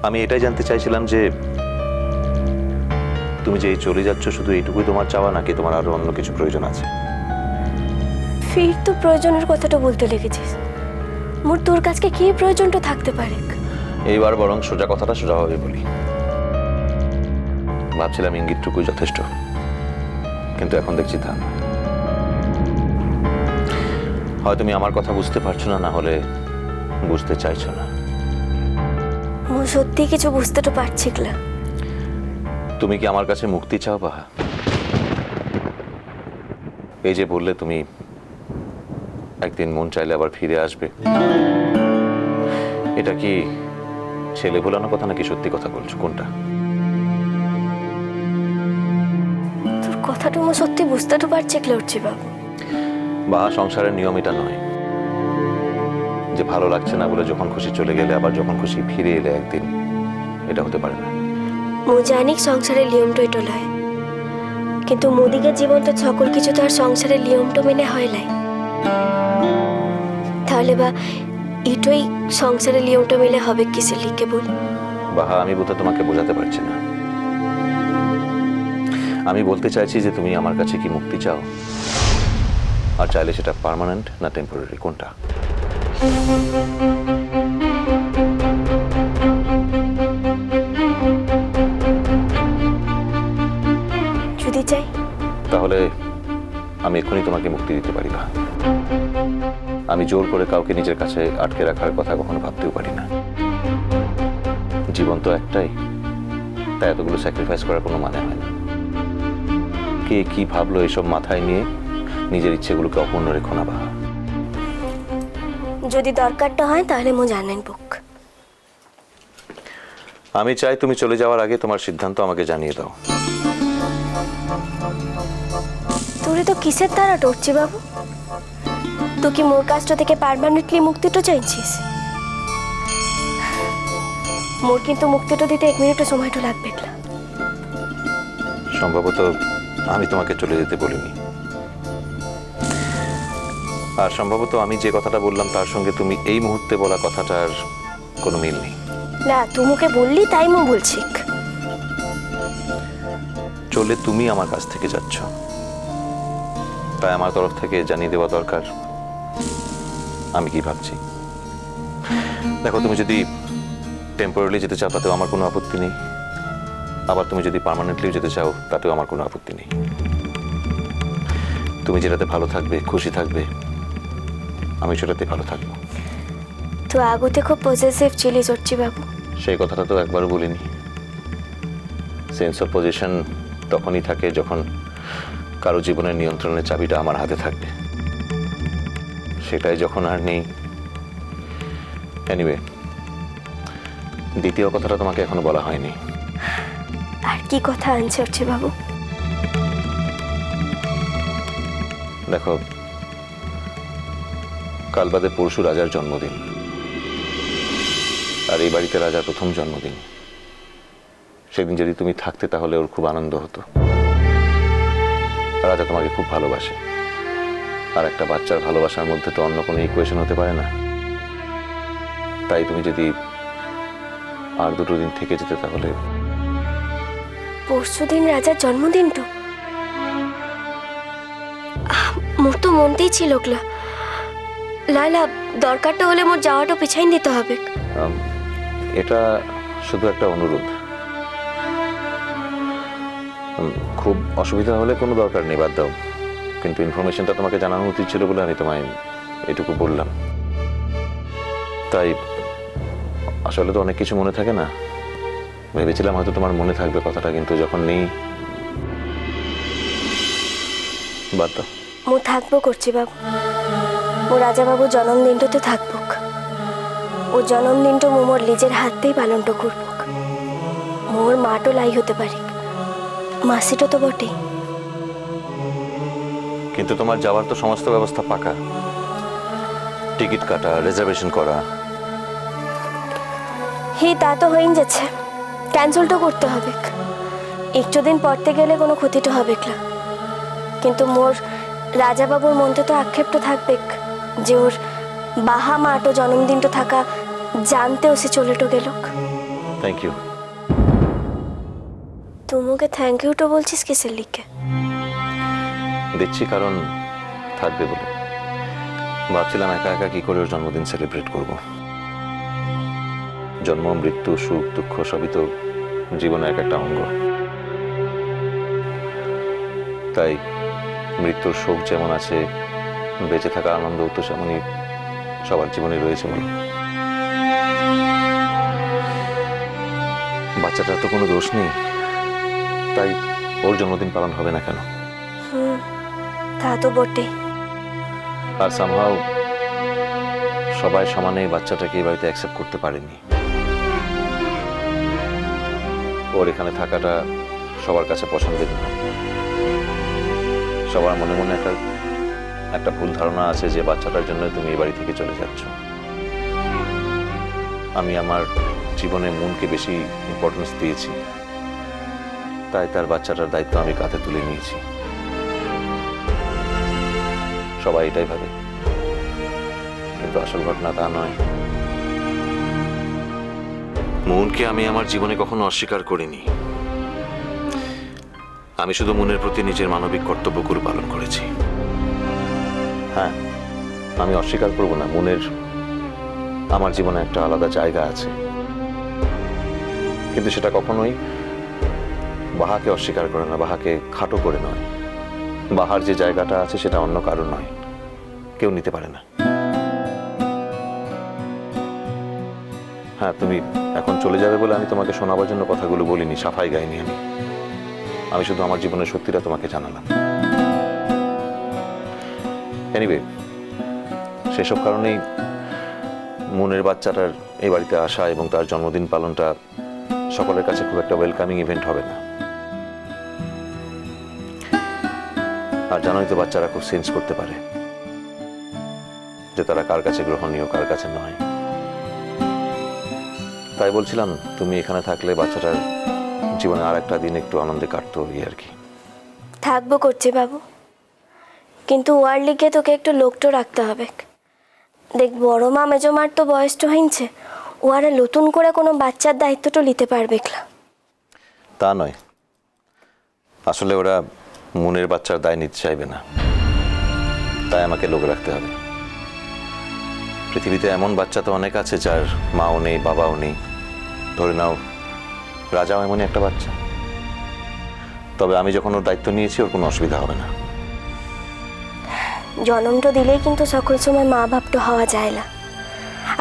আমি এটাই জানতে চাইছিলাম যে তুমি যে এই চলে যাচ্ছ শুধু এইটুকুই তোমার চাওয়া নাকি তোমার আরো অন্য কিছু প্রয়োজন আছে? ফির তো প্রয়োজনের কথাটা বলতে লেগেছিস। মোর তোর কাছে কি প্রয়োজনটা থাকতে পারে? এইবার বরং সোজা কথাটা সোজাভাবে বলি। ভাবছিলাম ইঙ্গিতটুকুই যথেষ্ট, কিন্তু এখন দেখছি তা না। হয় তুমি আমার কথা বুঝতে পারছো না, না হলে বুঝতে চাইছো না। মো সত্যি কিছু বুঝতে তো পারছি না। তুমি কি আমার কাছে মুক্তি চাও বাহা? এই যে বললে তুমি একদিন মন চাইলে আবার ফিরে আসবে, এটা কি ছেলে ভোলানো কথা নাকি সত্যি কথা বলছো? কোনটা? তোর কথাটা মো সত্যি বুঝতে তো পারছি লড়ছি বাবু। বাহা, সংসারের নিয়ম এটা নয় যে ভালো লাগছে না বলে যখন খুশি চলে গেলে আবার যখন খুশি ফিরে এলে একদিন, এটা হতে পারে না। মো জানি সংসারের নিয়মটা এটা লয়, কিন্তু মোদিকের জীবন তো সকল কিছু তো আর সংসারের নিয়মটা মেনে হয় নাই। তাহলে বা এটাই সংসারের নিয়মটা মেলে হবে কিসের লিখে বল? বাহা, আমি বোধহয় তোমাকে বোঝাতে পারছি না। আমি বলতে চাইছি যে তুমি আমার কাছে কি মুক্তি চাও, আর চাইলে সেটা পার্মানেন্ট না টেম্পোরারি, কোনটা? যদি চাই তাহলে আমি এক্ষুনি তোমাকে মুক্তি দিতে পারি না। আমি জোর করে কাউকে নিজের কাছে আটকে রাখার কথা কখনো ভাবতেও পারি না। জীবন তো একটাই, তাই এতগুলো স্যাক্রিফাইস করার কোনো মানে হয় না। কে কি ভাবলো এসব মাথায় নিয়ে নিজের ইচ্ছেগুলোকে অপূর্ণ রেখো না বাহা। যদি দরকারটা হয় তাহলে মো জানেন বুক। আমি চাই তুমি চলে যাওয়ার আগে তোমার সিদ্ধান্ত আমাকে জানিয়ে দাও। তোরে তো কিসের দ্বারা টরছি বাবু? তুই কি মোর কাজটা থেকে পার্মানেন্টলি মুক্তিটা চাইছিস? মোর কিন্তু মুক্তিটা দিতে 1 মিনিটও সময়টা লাগবে না। সম্ভবত আমি তোমাকে চলে যেতে বলিনি, আর সম্ভবত আমি যে কথাটা বললাম তার সঙ্গে তুমি এই মুহূর্তে বলা কথাটার কোনো মিল নেই। না, তুই মুখে বললি তাই মো বলছি। চলে তুমি আমার কাছ থেকে যাচ্ছ, তাই আমার তরফ থেকে জানিয়ে দেওয়া দরকার আমি কি ভাবছি। দেখো, তুমি যদি টেম্পোরারি যেতে চাও তাতেও আমার কোনো আপত্তি নেই, আবার তুমি যদি পার্মানেন্টলিও যেতে চাও তাতেও আমার কোনো আপত্তি নেই। তুমি যেটাতে ভালো থাকবে, খুশি থাকবে, আমি সেটাতে ভালো থাকবো। তুই আগতে খুব পজেসিভ ছিলি চড়ছি বাবু। সেই কথাটা তো একবারও বলিনি। সেন্স অফ পজিশন তখনই থাকে যখন কারো জীবনের নিয়ন্ত্রণের চাবিটা আমার হাতে থাকবে, সেটাই যখন আর নেই। এনিওয়ে, দ্বিতীয় কথাটা তোমাকে এখনো বলা হয়নি। আর কি কথা আনছে চড়ছি বাবু? দেখো, কাল বাদে পরশু রাজার জন্মদিন, আর এই বাড়িতে রাজার প্রথম জন্মদিন। সেদিন যদি তুমি থাকতে তাহলে ওর খুব আনন্দ হতো। রাজা তোমাকে খুব ভালোবাসে, আর একটা বাচ্চার ভালোবাসার মধ্যে তো অন্য কোনো ইকুয়েশন হতে পারে না। তাই তুমি যদি আর 2 দিন থেকে যেতে তাহলে। পরশুদিন রাজার জন্মদিন তো মোর তো মনতেই ছিল লালা, দরকারটা হলে মোর যাওয়াটা পিছাইন দিতে হবে। এটা শুধু একটা অনুরোধ। খুব অসুবিধা হলে কোনো দরকার নেই, বাদ দাও। কিন্তু ইনফরমেশনটা তোমাকে জানানো উচিত ছিল বলে আমি তোমায় এটুকু বললাম। তাই আসলে তো অনেক কিছু মনে থাকে না, ভেবেছিলাম হয়তো তোমার মনে থাকবে কথাটা, কিন্তু যখন নেই বাদ দাও। মো থাকবো করছি বাবু, ও রাজা বাবু জন্মদিনটা তো থাকবো। ও জন্মদিনটা মোর নিজের হাতেই পালনটা করব। মোর মাটো লাই হতে পারি, মাসিটা তো বটেই। কিন্তু তোমার যাওয়ার তো সমস্ত ব্যবস্থা পাকা, টিকিট কাটা, রিজার্ভেশন করা। হে, তা তো হয়েই যাচ্ছে, ক্যান্সেলটা করতে হবে। একটু দিন পড়তে গেলে কোনো ক্ষতিটা হবে না, কিন্তু মোর রাজা বাবুর মনতে তো আক্ষেপটা থাকবে যে ওর বাহা মাটো জন্মদিনটা থাকা জানতেও সে চলেটো গেল। Thank you. তুই মুখে থ্যাংক ইউটা বলছিস কিসের লিখে? দিচ্ছি কারণ থাকবে বলে। ভাবছিলাম একা একা কি করে ওর জন্মদিন সেলিব্রেট করব। জন্ম, মৃত্যু, সুখ দুঃখ সবই তো জীবনের এক একটা অঙ্গ। তাই মৃত্যুর শোক যেমন আছে, বেঁচে থাকা আনন্দ তো সেমনই সবার জীবনে রয়েছে বলো। বাচ্চাটার তো কোনো দোষ নেই, তাই ওর জন্মদিন পালন হবে না কেন? তা তো বটেই। আর সামহাও সবাই সমানে এই বাচ্চাটাকে এই বাড়িতে অ্যাকসেপ্ট করতে পারেনি। ওর এখানে থাকাটা সবার কাছে পছন্দের না। সবার মনে মনে একটা ভুল ধারণা আছে যে বাচ্চাটার জন্য তুমি এই বাড়ি থেকে চলে যাচ্ছ। আমি আমার জীবনে মনকে বেশি ইম্পর্টেন্স দিয়েছি, তাই তার বাচ্চাটার দায়িত্ব আমি কাঁধে তুলে নিয়েছি। সবাই এটাই ভাবে, কিন্তু আসল ঘটনা তা নয়। মনকে আমি আমার জীবনে কখনো অস্বীকার করিনি। আমি শুধু মনের প্রতি নিজের মানবিক কর্তব্যগুলো পালন করেছি। হ্যাঁ, আমি অস্বীকার করব না, মনের আমার জীবনে একটা আলাদা জায়গা আছে, কিন্তু সেটা কখনোই বাহাকে অস্বীকার করে না, বাহাকে খাটো করে নয়। বাহার যে জায়গাটা আছে সেটা অন্য কারো নয়, কেউ নিতে পারে না। হ্যাঁ, তুমি এখন চলে যাবে বলে আমি তোমাকে শোনাবার জন্য কথাগুলো বলিনি, সাফাই গাইনি। আমি শুধু আমার জীবনের সত্যিটা তোমাকে জানালাম। এনিওয়ে, সেসব কারণেই মনের বাচ্চাটার এই বাড়িতে আসা এবং তার জন্মদিন পালনটা সকলের কাছে খুব একটা ওয়েলকামিং ইভেন্ট হবে না। আর জানোই তো, বাচ্চারা খুব সেন্স করতে পারে যে তারা কার কাছে গ্রহণীয়, কার কাছে নয়। তাই বলছিলাম, তুমি এখানে থাকলে বাচ্চাটার জীবনে আর একটা দিন একটু আনন্দে কাটতো, এই আর কি। থাকবো করছি বাবু, কিন্তু ওয়ার লিগে তোকে একটু লোকটো রাখতে হবে। দেখ, বড় মা মেজো মার তো বয়সটা হইছে, ওরা নতুন করে কোনো বাচ্চার দায়িত্বটা নিতে পারবে না। তা নয়, আসলে ওরা মনের বাচ্চার দায় নিতে চাইবে না, তাই আমাকে লোক রাখতে হবে। পৃথিবীতে এমন বাচ্চা তো অনেক আছে যার মাও নেই, বাবাও নেই। ধরে নাও রাজাও এমনই একটা বাচ্চা। তবে আমি যখন ওর দায়িত্ব নিয়েছি, ওর কোনো অসুবিধা হবে না। জন্মটা দিলেই কিন্তু সকল সময় মা বাপটা হওয়া যায় না,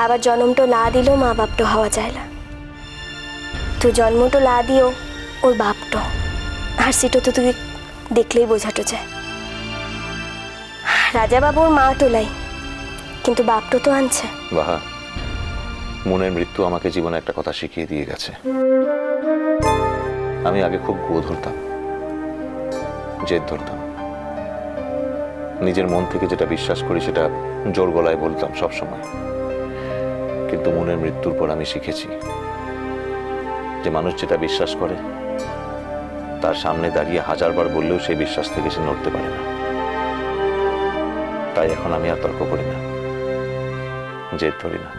আবার জন্মটা না দিলেও মা বাপটা হওয়া যায় না। তো জন্মটা না দিও ওর বাপটা, আর সেটা তো তুই দেখলেই বোঝাটো যায়। রাজা বাবুর মা তোলাই, কিন্তু বাপটা তো আনছে। বাহা, মনের মৃত্যু আমাকে জীবনে একটা কথা শিখিয়ে দিয়ে গেছে। আমি আগে খুব গো ধরতাম, জেদ ধরতাম, নিজের মন থেকে যেটা বিশ্বাস করি সেটা জোর গলায় বলতাম সব সময়। কিন্তু মনের মৃত্যুর পর আমি শিখেছি যে মানুষ যেটা বিশ্বাস করে তার সামনে দাঁড়িয়ে হাজারবার বললেও সেই বিশ্বাস থেকে সে নড়তে পারে না। তাই এখন আমি আর তর্ক করি না, জেদ ধরি না।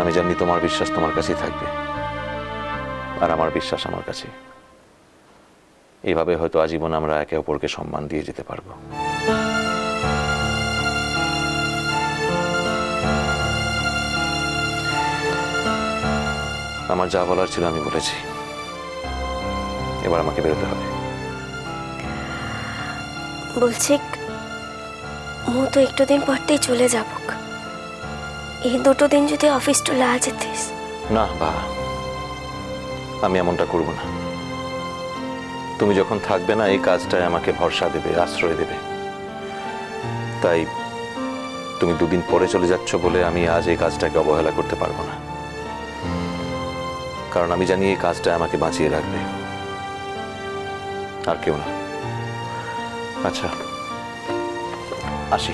আমি জানি তোমার বিশ্বাস তোমার কাছেই থাকবে, আর আমার বিশ্বাস আমার কাছে। এইভাবে হয়তো আজীবন আমরা একে অপরকে সম্মান দিয়ে যেতে পারবো। আমার যা বলার ছিল আমি বলেছি, এবার আমাকে বেরোতে হবে। বলছি, মু তো একটু দিন পরতেই চলে যাব, এই দুটো দিন যদি অফিসটা লা যেতিস। না বা, আমি এমনটা করব না। তুমি যখন থাকবে না, এই কাজটায় আমাকে ভরসা দেবে, আশ্রয় দেবে। তাই তুমি দুদিন পরে চলে যাচ্ছ বলে আমি আজ এই কাজটাকে অবহেলা করতে পারবো না, কারণ আমি জানি এই কাজটা আমাকে বাঁচিয়ে রাখবে, আর কেউ না। আচ্ছা, আসি।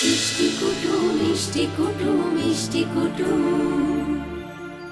মিষ্টি কুটু মিষ্টি কুটু মিষ্টি কুটু।